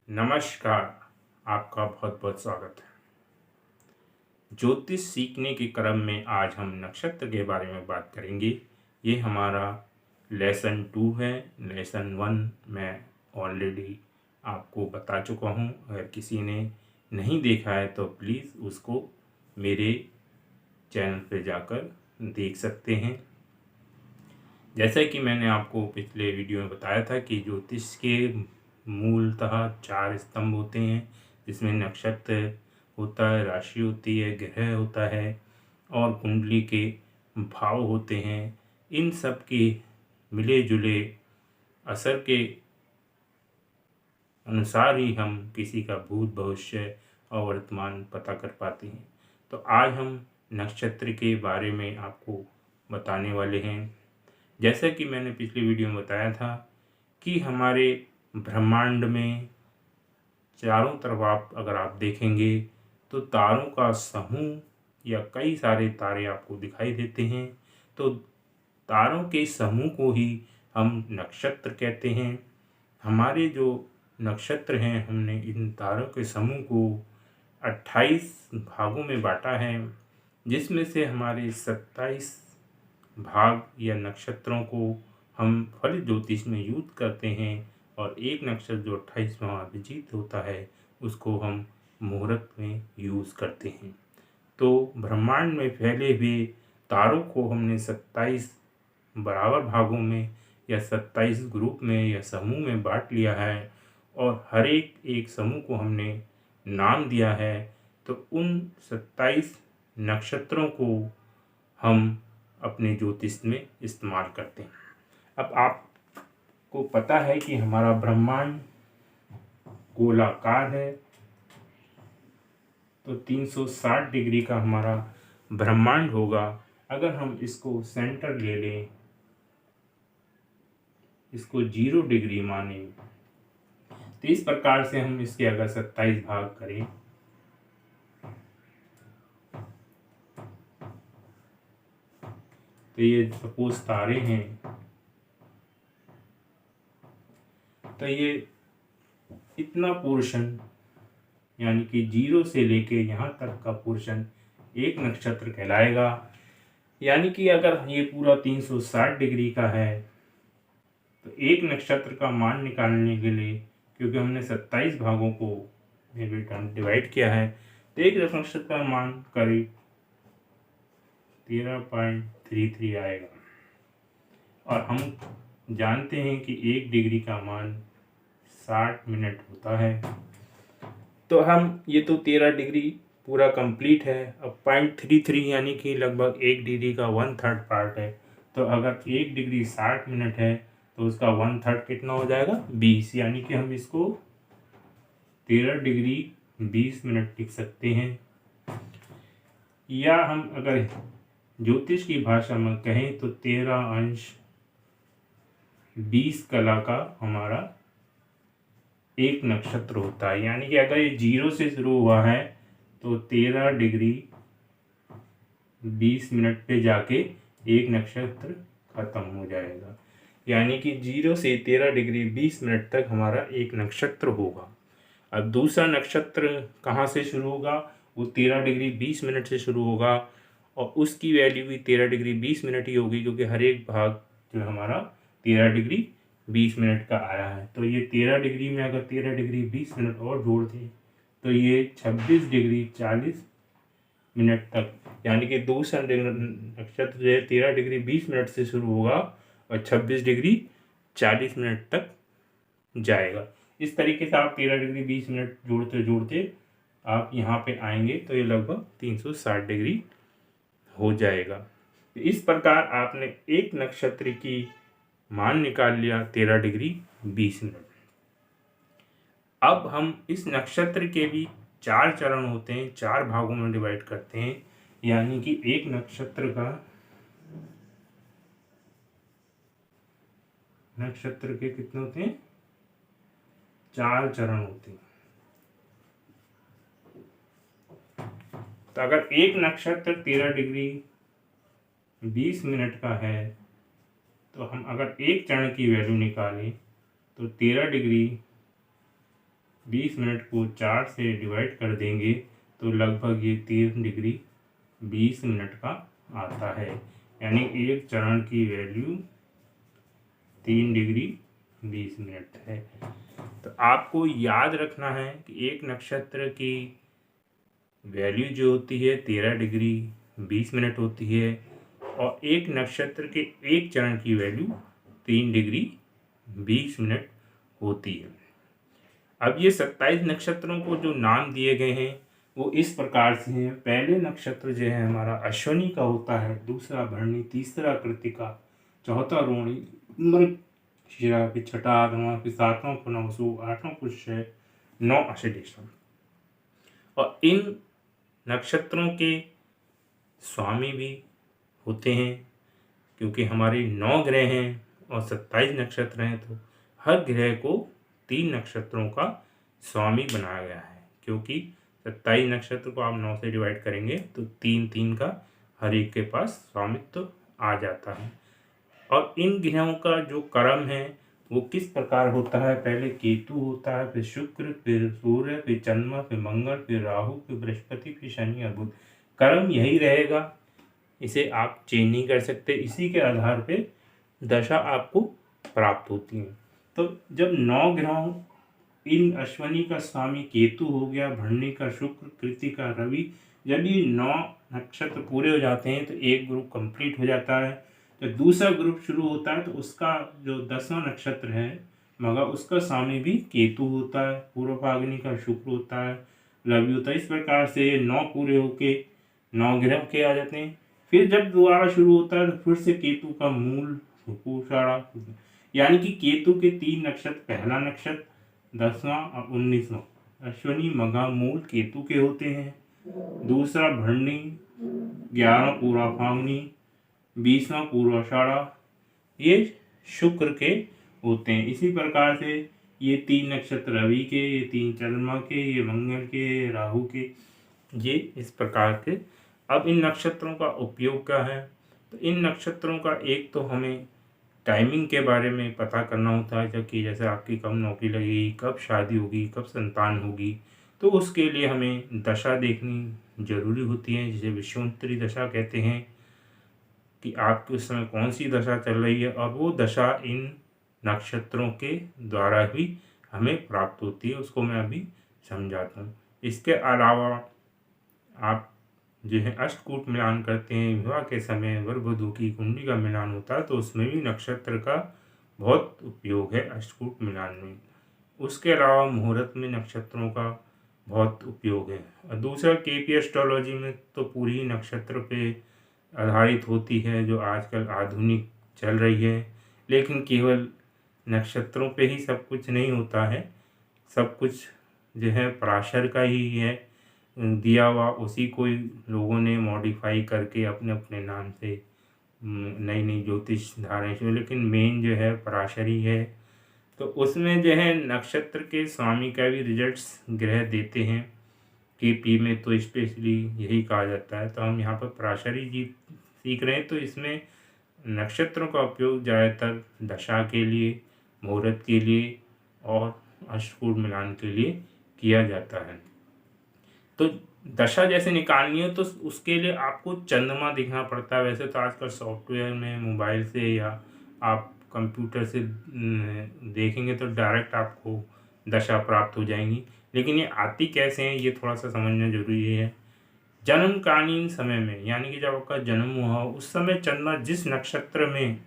नमस्कार। आपका बहुत बहुत स्वागत है। ज्योतिष सीखने के क्रम में आज हम नक्षत्र के बारे में बात करेंगे। ये हमारा लेसन 2 है। लेसन 1 मैं ऑलरेडी आपको बता चुका हूँ। अगर किसी ने नहीं देखा है तो प्लीज़ उसको मेरे चैनल पे जाकर देख सकते हैं। जैसा कि मैंने आपको पिछले वीडियो में बताया था कि ज्योतिष के मूलतः 4 स्तंभ होते हैं, जिसमें नक्षत्र होता है, राशि होती है, ग्रह होता है और कुंडली के भाव होते हैं। इन सब के मिले जुले असर के अनुसार ही हम किसी का भूत भविष्य और वर्तमान पता कर पाते हैं। तो आज हम नक्षत्र के बारे में आपको बताने वाले हैं। जैसा कि मैंने पिछले वीडियो में बताया था कि हमारे ब्रह्मांड में चारों तरफ अगर आप देखेंगे तो तारों का समूह या कई सारे तारे आपको दिखाई देते हैं। तो तारों के समूह को ही हम नक्षत्र कहते हैं। हमारे जो नक्षत्र हैं, हमने इन तारों के समूह को 28 भागों में बांटा है, जिसमें से हमारे 27 भाग या नक्षत्रों को हम फलित ज्योतिष में यूज करते हैं और एक नक्षत्र जो 28वां अभिजीत होता है उसको हम मुहूर्त में यूज़ करते हैं। तो ब्रह्मांड में फैले हुए तारों को हमने 27 बराबर भागों में या 27 ग्रुप में या समूह में बांट लिया है और हर एक समूह को हमने नाम दिया है। तो उन 27 नक्षत्रों को हम अपने ज्योतिष में इस्तेमाल करते हैं। अब आपको पता है कि हमारा ब्रह्मांड गोलाकार है, तो 360 डिग्री का हमारा ब्रह्मांड होगा। अगर हम इसको सेंटर ले लें, इसको 0 डिग्री माने, तो इस प्रकार से हम इसके अगर 27 भाग करें तो ये सपोज तारे हैं, तो ये इतना पोर्शन यानी कि 0 से लेके यहाँ तक का पोर्शन एक नक्षत्र कहलाएगा। यानी कि अगर ये पूरा 360 डिग्री का है तो एक नक्षत्र का मान निकालने के लिए, क्योंकि हमने 27 भागों को डिवाइड किया है, तो एक नक्षत्र का मान करीब 13.33 आएगा। और हम जानते हैं कि 1 डिग्री का मान 60 मिनट होता है। तो हम ये तो 13 डिग्री पूरा कंप्लीट है। अब 0.33 यानी कि लगभग 1 डिग्री का 1/3 पार्ट है। तो अगर 1 डिग्री 60 मिनट है तो उसका 1/3 कितना हो जाएगा? 20। यानी कि हम इसको 13 डिग्री 20 मिनट लिख सकते हैं। या हम अगर ज्योतिष की भाषा में कहें तो 13 अंश 20 कला का हमारा एक नक्षत्र होता है। यानी कि अगर ये 0 से शुरू हुआ है तो 13 डिग्री 20 मिनट पे जाके एक नक्षत्र खत्म हो जाएगा। यानी कि 0 से 13 डिग्री 20 मिनट तक हमारा एक नक्षत्र होगा। अब दूसरा नक्षत्र कहाँ से शुरू होगा? वो 13 डिग्री 20 मिनट से शुरू होगा और उसकी वैल्यू भी 13 डिग्री 20 मिनट ही होगी, क्योंकि हर एक भाग जो हमारा 13 डिग्री 20 मिनट का आया है। तो ये 13 डिग्री में अगर 13 डिग्री 20 मिनट और जोड़ दें तो ये 26 डिग्री 40 मिनट तक, यानी कि दूसरा नक्षत्र जो है 13 डिग्री 20 मिनट से शुरू होगा और 26 डिग्री 40 मिनट तक जाएगा। इस तरीके से आप 13 डिग्री 20 मिनट जोड़ते जोड़ते आप यहाँ पे आएंगे तो ये लगभग 360 डिग्री हो जाएगा। इस प्रकार आपने एक नक्षत्र की मान निकाल लिया 13 डिग्री 20 मिनट। अब हम इस नक्षत्र के भी 4 चरण होते हैं, 4 भागों में डिवाइड करते हैं। यानी कि एक नक्षत्र के कितने होते हैं? 4 चरण होते हैं। तो अगर एक नक्षत्र 13 डिग्री 20 मिनट का है तो हम अगर एक चरण की वैल्यू निकालें तो 13 डिग्री 20 मिनट को 4 से डिवाइड कर देंगे तो लगभग ये 3 डिग्री 20 मिनट का आता है। यानी एक चरण की वैल्यू 3 डिग्री 20 मिनट है। तो आपको याद रखना है कि एक नक्षत्र की वैल्यू जो होती है 13 डिग्री 20 मिनट होती है और एक नक्षत्र के एक चरण की वैल्यू 3 डिग्री 20 मिनट होती है। अब ये 27 नक्षत्रों को जो नाम दिए गए हैं वो इस प्रकार से हैं। पहले नक्षत्र जो है हमारा अश्विनी का होता है, दूसरा भरणी, तीसरा कृत्तिका, चौथा रोहिणी, मृगशिरा, फिर छठा आगमन, फिर सातवां पुनर्वसु, आठवां पुष्य, 9 आश्लेषा। और इन नक्षत्रों के स्वामी भी होते हैं क्योंकि हमारे 9 ग्रह हैं और 27 नक्षत्र हैं, तो हर ग्रह को 3 नक्षत्रों का स्वामी बनाया गया है। क्योंकि 27 नक्षत्र को आप 9 से डिवाइड करेंगे तो 3 का हर एक के पास स्वामित्व आ जाता है। और इन ग्रहों का जो क्रम है वो किस प्रकार होता है, पहले केतु होता है, फिर शुक्र, फिर सूर्य, फिर चंद्रमा, फिर मंगल, फिर राहु, फिर बृहस्पति, फिर शनि और बुध। क्रम यही रहेगा, इसे आप चेंज नहीं कर सकते। इसी के आधार पे दशा आपको प्राप्त होती है। तो जब 9 ग्रहों, इन अश्विनी का स्वामी केतु हो गया, भरणी का शुक्र, कृत्तिका रवि, जब ये 9 नक्षत्र पूरे हो जाते हैं तो एक ग्रुप कंप्लीट हो जाता है। तो दूसरा ग्रुप शुरू होता है तो उसका जो 10वां नक्षत्र है मगा, उसका स्वामी भी केतु होता है, पूर्व फाल्गुनी का शुक्र होता है, रवि होता है। इस प्रकार से 9 पूरे होके 9 ग्रह के आ जाते हैं। फिर जब दोबारा शुरू होता है तो फिर से केतु का मूल, पूषाढ़ा, यानी कि केतु के 3 नक्षत्र, पहला नक्षत्र 10वां और 19वां अश्विनी मघा मूल केतु के होते हैं, दूसरा भरणी 11वां पूर्व फाल्गुनी, 20वां पूर्वाषाढ़ा, ये शुक्र के होते हैं। इसी प्रकार से ये 3 नक्षत्र रवि के, ये 3 चंद्रमा के, ये मंगल के, राहु के, ये इस प्रकार के। अब इन नक्षत्रों का उपयोग क्या है, तो इन नक्षत्रों का एक तो हमें टाइमिंग के बारे में पता करना होता है, जबकि जैसे आपकी कब नौकरी लगेगी, कब शादी होगी, कब संतान होगी, तो उसके लिए हमें दशा देखनी जरूरी होती है, जिसे विषुवंतरी दशा कहते हैं कि आपके उस समय कौन सी दशा चल रही है। और वो दशा इन नक्षत्रों के द्वारा ही हमें प्राप्त होती है, उसको मैं अभी समझाता हूँ। इसके अलावा आप जो है अष्टकूट मिलान करते हैं, विवाह के समय वर वधू की कुंडली का मिलान होता है, तो उसमें भी नक्षत्र का बहुत उपयोग है अष्टकूट मिलान में। उसके अलावा मुहूर्त में नक्षत्रों का बहुत उपयोग है। और दूसरा केपी एस्ट्रोलॉजी में तो पूरी नक्षत्र पे आधारित होती है, जो आजकल आधुनिक चल रही है। लेकिन केवल नक्षत्रों पे ही सब कुछ नहीं होता है, सब कुछ जो है पराशर का ही है दिया हुआ, उसी को लोगों ने मॉडिफाई करके अपने अपने नाम से नई नई ज्योतिष धाराएं शुरू, लेकिन मेन जो है पराशर ही है। तो उसमें जो है नक्षत्र के स्वामी का भी रिजल्ट्स ग्रह देते हैं। केपी में तो स्पेशली यही कहा जाता है। तो हम यहाँ पर पराशरी जी सीख रहे हैं, तो इसमें नक्षत्रों का उपयोग ज़्यादातर दशा के लिए, मुहूर्त के लिए और अष्टकूट मिलान के लिए किया जाता है। तो दशा जैसे निकालनी हो तो उसके लिए आपको चंद्रमा देखना पड़ता है। वैसे तो आजकल सॉफ्टवेयर में मोबाइल से या आप कंप्यूटर से देखेंगे तो डायरेक्ट आपको दशा प्राप्त हो जाएंगी, लेकिन ये आती कैसे हैं ये थोड़ा सा समझना जरूरी है। जन्मकालीन समय में, यानी कि जब आपका जन्म हुआ उस समय चंद्रमा जिस नक्षत्र में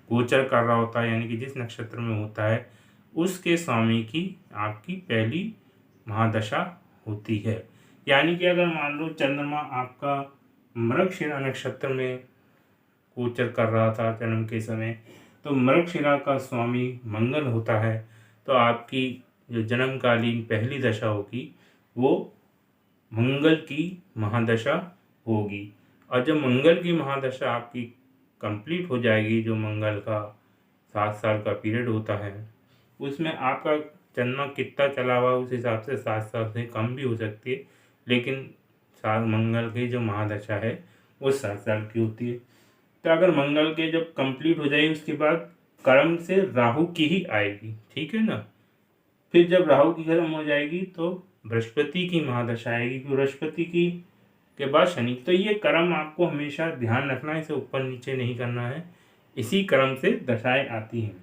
गोचर कर रहा होता है, यानी कि जिस नक्षत्र में होता है, उसके स्वामी की आपकी पहली महादशा होती है। यानी कि अगर मान लो चंद्रमा आपका मृगशिरा नक्षत्र में गोचर कर रहा था जन्म के समय, तो मृगशिरा का स्वामी मंगल होता है, तो आपकी जो जन्मकालीन पहली दशा होगी वो मंगल की महादशा होगी। और जब मंगल की महादशा आपकी कंप्लीट हो जाएगी, जो मंगल का 7 साल का पीरियड होता है, उसमें आपका चंद्रमा कितना चला हुआ उस हिसाब से 7 साल से कम भी हो सकती है, लेकिन मंगल की जो महादशा है वो 7 साल की होती है। तो अगर मंगल के जब कंप्लीट हो जाएगी उसके बाद कर्म से राहु की ही आएगी, ठीक है ना। फिर जब राहु की खत्म हो जाएगी तो बृहस्पति की महादशा आएगी, बृहस्पति की के बाद शनि। तो ये क्रम आपको हमेशा ध्यान रखना है, इसे ऊपर नीचे नहीं करना है, इसी क्रम से दशाएं आती हैं।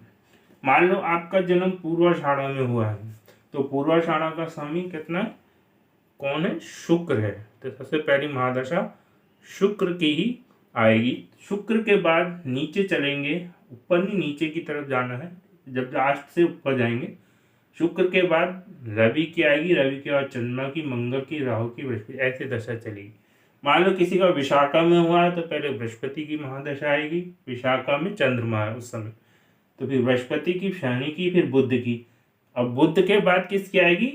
मान लो आपका जन्म पूर्वाषाढ़ा में हुआ है, तो पूर्वाषाढ़ा का स्वामी कितना है, कौन है, शुक्र है। तो सबसे पहली महादशा शुक्र की ही आएगी। शुक्र के बाद नीचे चलेंगे, ऊपर नहीं नीचे की तरफ जाना है, जब लास्ट से ऊपर जाएंगे। शुक्र के बाद रवि की आएगी, रवि के बाद चंद्रमा की, मंगल की, राहु की, बृहस्पति, ऐसे दशा चलेगी। मान लो किसी का विशाखा में हुआ है तो पहले बृहस्पति की महादशा आएगी, विशाखा में चंद्रमा है उस समय, तो फिर बृहस्पति की, शनि की, फिर बुध की। अब बुध के बाद किसकी आएगी,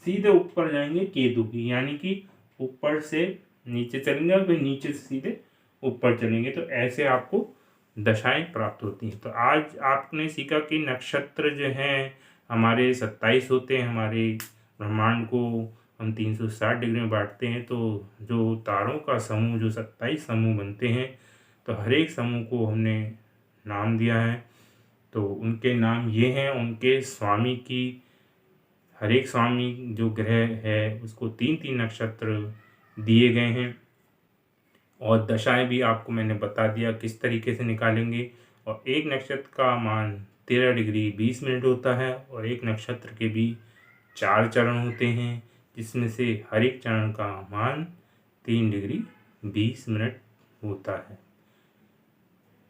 सीधे ऊपर जाएंगे केतु की, यानी कि ऊपर से नीचे चलेंगे और फिर नीचे से सीधे ऊपर चलेंगे। तो ऐसे आपको दशाएं प्राप्त होती हैं। तो आज आपने सीखा कि नक्षत्र जो हैं हमारे 27 होते हैं। हमारे ब्रह्मांड को हम 360 डिग्री में बांटते हैं, तो जो तारों का समूह जो 27 समूह बनते हैं, तो हर एक समूह को हमने नाम दिया है। तो उनके नाम ये हैं, उनके स्वामी की, हर एक स्वामी जो ग्रह है उसको 3-3 नक्षत्र दिए गए हैं। और दशाएं भी आपको मैंने बता दिया किस तरीके से निकालेंगे। और एक नक्षत्र का मान 13 डिग्री 20 मिनट होता है, और एक नक्षत्र के भी 4 चरण होते हैं, जिसमें से हर एक चरण का मान 3 डिग्री 20 मिनट होता है।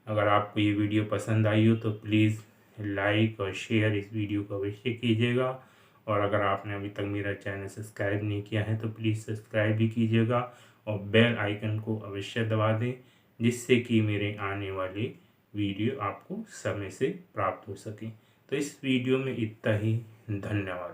अगर आपको ये वीडियो पसंद आई हो तो प्लीज़ लाइक और शेयर इस वीडियो को अवश्य कीजिएगा। और अगर आपने अभी तक मेरा चैनल सब्सक्राइब नहीं किया है तो प्लीज़ सब्सक्राइब भी कीजिएगा और बेल आइकन को अवश्य दबा दें, जिससे कि मेरे आने वाले वीडियो आपको समय से प्राप्त हो सके। तो इस वीडियो में इतना ही, धन्यवाद।